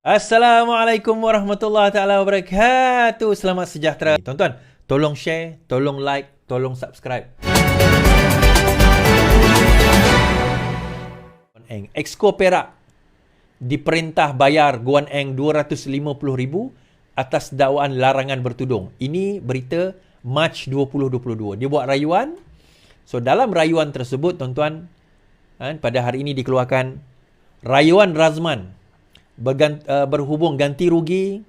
Assalamualaikum warahmatullahi taala wabarakatuh. Selamat sejahtera. Tuan-tuan, tolong share, tolong like, tolong subscribe. Guan Eng, Exco Perak diperintah bayar Guan Eng 250,000 atas dakwaan larangan bertudung. Ini berita Mac 2022. Dia buat rayuan. So dalam rayuan tersebut, tuan-tuan, pada hari ini dikeluarkan rayuan Razman berhubung ganti rugi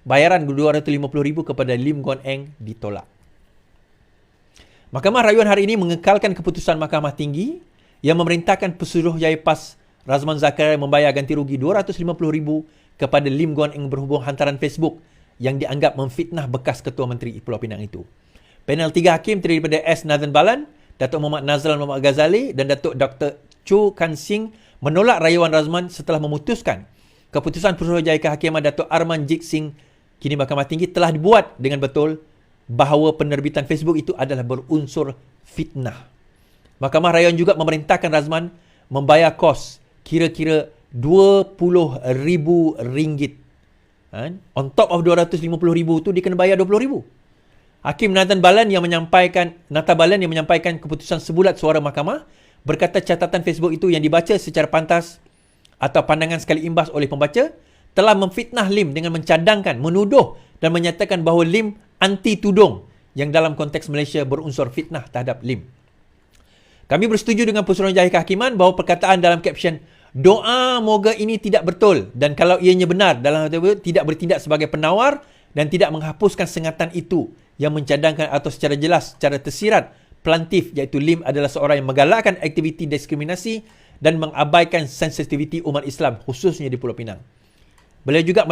bayaran 250,000 kepada Lim Guan Eng ditolak. Mahkamah Rayuan hari ini mengekalkan keputusan Mahkamah Tinggi yang memerintahkan Pesuruhjaya PAS Razman Zakaria membayar ganti rugi 250,000 kepada Lim Guan Eng berhubung hantaran Facebook yang dianggap memfitnah bekas Ketua Menteri Pulau Pinang itu. Panel 3 hakim terdiri daripada S. Nathan Balan, Datuk Muhammad Nazral Muhammad Ghazali dan Datuk Dr. Chu Kan Sing menolak rayuan Razman setelah memutuskan keputusan Pesuruhjaya Kehakiman Datuk Arman Jit Singh kini Mahkamah Tinggi telah dibuat dengan betul bahawa penerbitan Facebook itu adalah berunsur fitnah. Mahkamah Rayuan juga memerintahkan Razman membayar kos kira-kira RM20,000. On top of RM250,000 tu dia kena bayar RM20,000. Hakim Nathan Balan yang menyampaikan keputusan sebulat suara mahkamah berkata catatan Facebook itu yang dibaca secara pantas atau pandangan sekali imbas oleh pembaca telah memfitnah Lim dengan mencadangkan, menuduh dan menyatakan bahawa Lim anti tudung yang dalam konteks Malaysia berunsur fitnah terhadap Lim. Kami bersetuju dengan Pesuruhjaya Kehakiman bahawa perkataan dalam caption doa moga ini tidak betul dan kalau ianya benar dalam hal itu tidak bertindak sebagai penawar dan tidak menghapuskan sengatan itu yang mencadangkan atau secara jelas, secara tersirat plantif iaitu Lim adalah seorang yang menggalakkan aktiviti diskriminasi dan mengabaikan sensitiviti umat Islam khususnya di Pulau Pinang. Beliau juga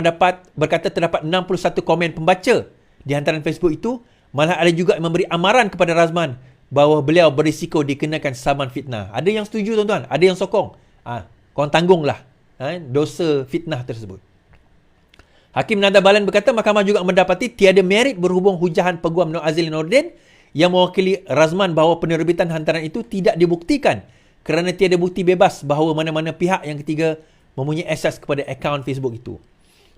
berkata terdapat 61 komen pembaca di hantaran Facebook itu, malah ada juga yang memberi amaran kepada Razman bahawa beliau berisiko dikenakan saman fitnah. Ada yang setuju tuan-tuan, ada yang sokong. Korang tanggunglah dosa fitnah tersebut. Hakim Nada Balan berkata mahkamah juga mendapati tiada merit berhubung hujahan Peguam Nur Azli Nordin yang mewakili Razman bahawa penerbitan hantaran itu tidak dibuktikan kerana tiada bukti bebas bahawa mana-mana pihak yang ketiga mempunyai akses kepada akaun Facebook itu.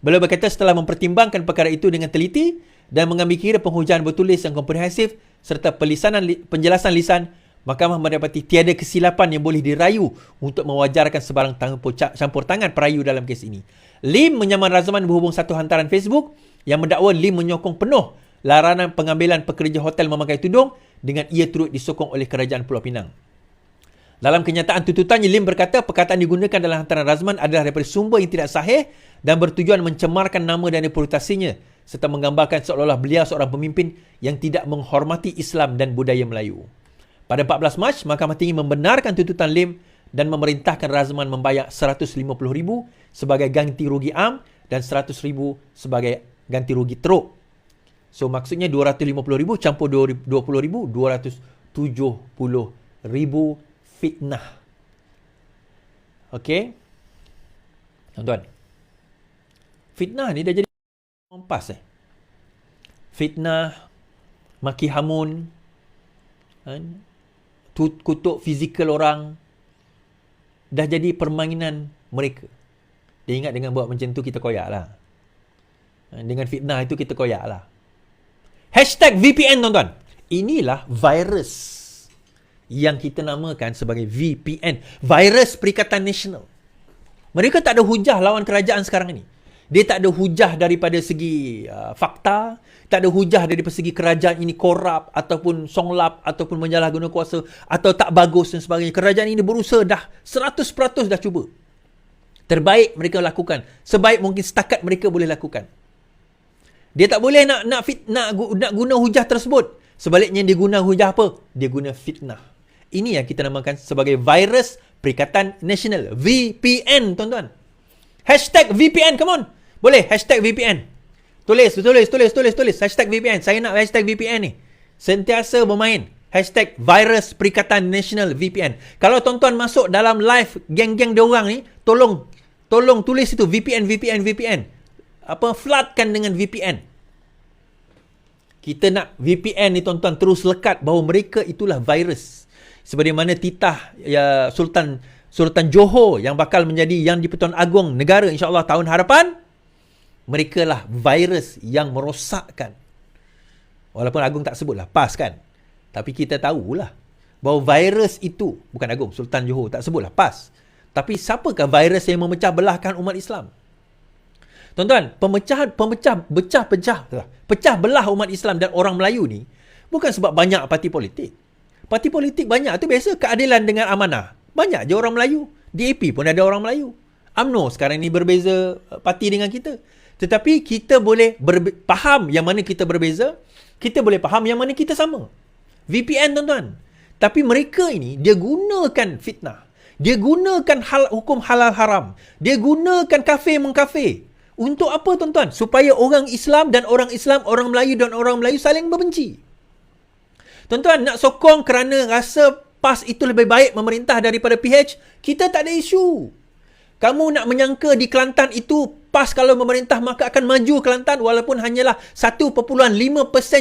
Beliau berkata setelah mempertimbangkan perkara itu dengan teliti dan mengambil kira penghujaan bertulis yang komprehensif serta penjelasan lisan, mahkamah mendapati tiada kesilapan yang boleh dirayu untuk mewajarkan sebarang campur tangan perayu dalam kes ini. Lim menyaman Razman berhubung satu hantaran Facebook yang mendakwa Lim menyokong penuh larangan pengambilan pekerja hotel memakai tudung dengan ia turut disokong oleh Kerajaan Pulau Pinang. Dalam kenyataan tuntutannya, Lim berkata perkataan digunakan dalam hantaran Razman adalah daripada sumber yang tidak sahih dan bertujuan mencemarkan nama dan reputasinya serta menggambarkan seolah-olah beliau seorang pemimpin yang tidak menghormati Islam dan budaya Melayu. Pada 14 Mac, Mahkamah Tinggi membenarkan tuntutan Lim dan memerintahkan Razman membayar RM150,000 sebagai ganti rugi am dan RM100,000 sebagai ganti rugi teruk. So maksudnya RM250,000 campur RM20,000, RM270,000 fitnah. Okey. Tuan-tuan. Fitnah ni dah jadi mampas Fitnah, maki hamun, kutuk fizikal orang dah jadi permainan mereka. Dia ingat dengan buat macam tu kita koyak lah. Dengan fitnah itu kita koyak lah. #VPN tuan-tuan. Inilah virus yang kita namakan sebagai VPN, Virus Perikatan Nasional. Mereka tak ada hujah lawan kerajaan sekarang ini. Dia tak ada hujah daripada segi fakta, tak ada hujah daripada segi kerajaan ini korup ataupun songlap ataupun menyalahguna kuasa atau tak bagus dan sebagainya. Kerajaan ini berusaha dah 100% dah cuba. Terbaik mereka lakukan, sebaik mungkin setakat mereka boleh lakukan. Dia tak boleh nak guna hujah tersebut. Sebaliknya dia guna hujah apa? Dia guna fitnah. Ini yang kita namakan sebagai Virus Perikatan Nasional. VPN, tuan-tuan. #VPN, come on. Boleh, #VPN. Tulis. #VPN. Saya nak #VPN ni. Sentiasa bermain. #Virus Perikatan Nasional VPN. Kalau tuan-tuan masuk dalam live geng-geng diorang ni, tolong tulis itu VPN. Floodkan dengan VPN. Kita nak VPN ni tuan-tuan terus lekat bahawa mereka itulah virus. Sebagaimana titah Sultan Sultan Johor yang bakal menjadi Yang di-Pertuan Agong negara insya-Allah tahun hadapan, mereka lah virus yang merosakkan. Walaupun Agong tak sebutlah, PAS kan. Tapi kita tahulah bahawa virus itu, bukan Agong, Sultan Johor tak sebutlah PAS. Tapi siapakah virus yang memecah belahkan umat Islam? Tuan-tuan, pecah belah umat Islam dan orang Melayu ni bukan sebab banyak parti politik. Parti politik banyak tu biasa keadilan dengan amanah. Banyak je orang Melayu. DAP pun ada orang Melayu. UMNO sekarang ni berbeza parti dengan kita. Tetapi kita boleh faham yang mana kita berbeza. Kita boleh faham yang mana kita sama. VPN tuan-tuan. Tapi mereka ini, dia gunakan fitnah. Dia gunakan hukum halal haram. Dia gunakan kafir mengkafir. Untuk apa tuan-tuan? Supaya orang Islam dan orang Islam, orang Melayu dan orang Melayu saling membenci. Tuan-tuan, nak sokong kerana rasa PAS itu lebih baik memerintah daripada PH, kita tak ada isu. Kamu nak menyangka di Kelantan itu PAS kalau memerintah maka akan maju Kelantan walaupun hanyalah 1.5%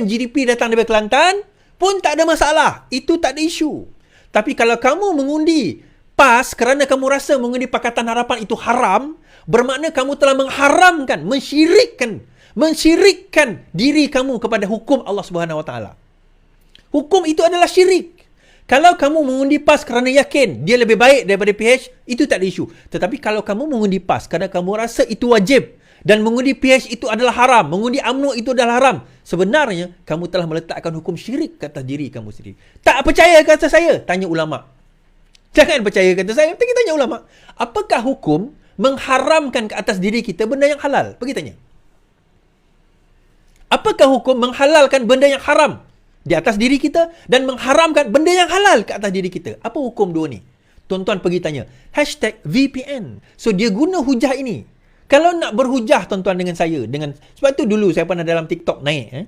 GDP datang dari Kelantan pun tak ada masalah. Itu tak ada isu. Tapi kalau kamu mengundi PAS kerana kamu rasa mengundi Pakatan Harapan itu haram, bermakna kamu telah mengharamkan, mensyirikkan diri kamu kepada hukum Allah Subhanahu Wa Taala. Hukum itu adalah syirik. Kalau kamu mengundi PAS kerana yakin dia lebih baik daripada PH, itu tak ada isu. Tetapi kalau kamu mengundi PAS kerana kamu rasa itu wajib dan mengundi PH itu adalah haram, mengundi UMNO itu adalah haram, sebenarnya kamu telah meletakkan hukum syirik ke atas diri kamu sendiri. Tak percaya kata saya? Tanya ulama. Jangan percaya kata saya, tapi tanya ulama. Apakah hukum mengharamkan ke atas diri kita benda yang halal? Pergi tanya. Apakah hukum menghalalkan benda yang haram di atas diri kita dan mengharamkan benda yang halal ke atas diri kita? Apa hukum dua ni? Tuan-tuan pergi tanya. #VPN. So dia guna hujah ini. Kalau nak berhujah tuan-tuan dengan saya, sebab tu dulu saya pernah dalam TikTok naik.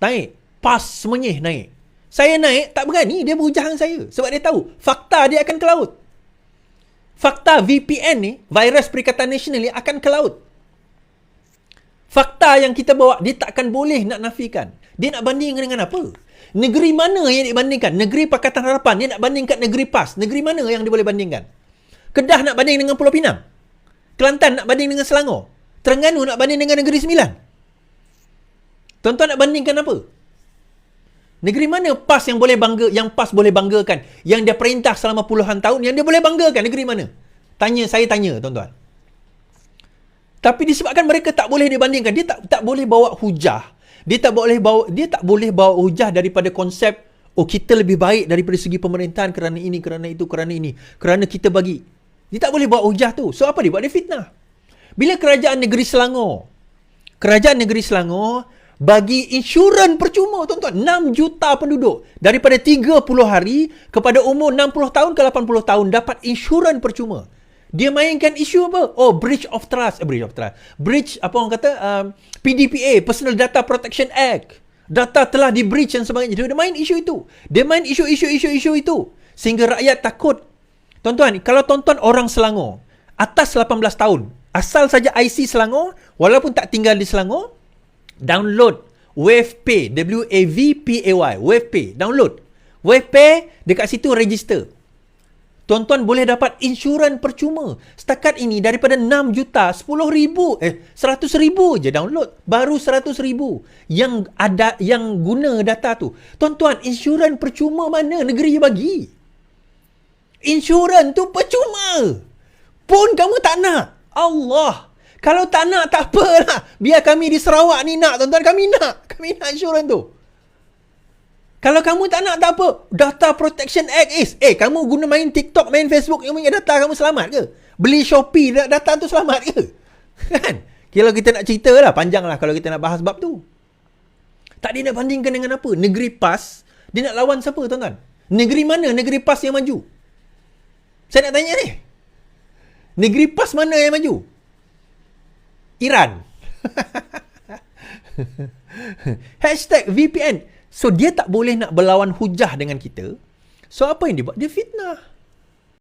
Naik. PAS semenyih naik. Saya naik, tak berani dia berhujah dengan saya. Sebab dia tahu, fakta dia akan ke laut. Fakta VPN ni, virus Perikatan Nasional ni akan ke laut. Fakta yang kita bawa, dia takkan boleh nak nafikan. Dia nak bandingkan dengan apa? Negeri mana yang dibandingkan? Negeri Pakatan Harapan, dia nak bandingkan negeri PAS. Negeri mana yang dia boleh bandingkan? Kedah nak banding dengan Pulau Pinang. Kelantan nak banding dengan Selangor. Terengganu nak banding dengan Negeri Sembilan. Tuan-tuan nak bandingkan apa? Negeri mana PAS yang boleh bangga, yang PAS boleh banggakan, yang dia perintah selama puluhan tahun, yang dia boleh banggakan? Negeri mana? Saya tanya tuan-tuan. Tapi disebabkan mereka tak boleh dibandingkan, dia tak boleh bawa hujah. Dia tak boleh bawa hujah daripada konsep kita lebih baik daripada segi pemerintahan kerana ini, kerana itu, kerana ini, kerana kita bagi. Dia tak boleh bawa hujah tu. So apa dia buat? Dia fitnah. Bila kerajaan negeri Selangor bagi insurans percuma tuan-tuan, 6 juta penduduk daripada 30 hari kepada umur 60 tahun ke 80 tahun dapat insurans percuma. Dia mainkan isu apa? Breach of trust. Breach apa orang kata? PDPA, Personal Data Protection Act. Data telah di breach dan sebagainya. Dia main isu itu. Dia main isu itu sehingga rakyat takut. Tuan-tuan, kalau tuan-tuan orang Selangor atas 18 tahun, asal saja IC Selangor, walaupun tak tinggal di Selangor, download WavePay, WAVPAY, WavePay, download. WavePay, dekat situ register. Tuan-tuan boleh dapat insurans percuma. Setakat ini daripada 6 juta, 100,000 je download. Baru 100,000 yang guna data tu. Tuan-tuan, insurans percuma mana negeri bagi? Insurans tu percuma. Pun kamu tak nak. Allah. Kalau tak nak, tak apalah. Biar kami di Sarawak ni nak, tuan-tuan. Kami nak insurans tu. Kalau kamu tak nak, tak apa. Data Protection Act is, kamu guna main TikTok, main Facebook, yang punya data kamu selamat ke? Beli Shopee, data tu selamat ke? Kan? Kalau kita nak cerita lah, panjang lah kalau kita nak bahas bab tu. Tak dia nak bandingkan dengan apa? Negeri PAS, dia nak lawan siapa, tuan-tuan? Negeri mana negeri PAS yang maju? Saya nak tanya ni. Negeri PAS mana yang maju? Iran. #VPN. So, dia tak boleh nak berlawan hujah dengan kita. So, apa yang dia buat? Dia fitnah.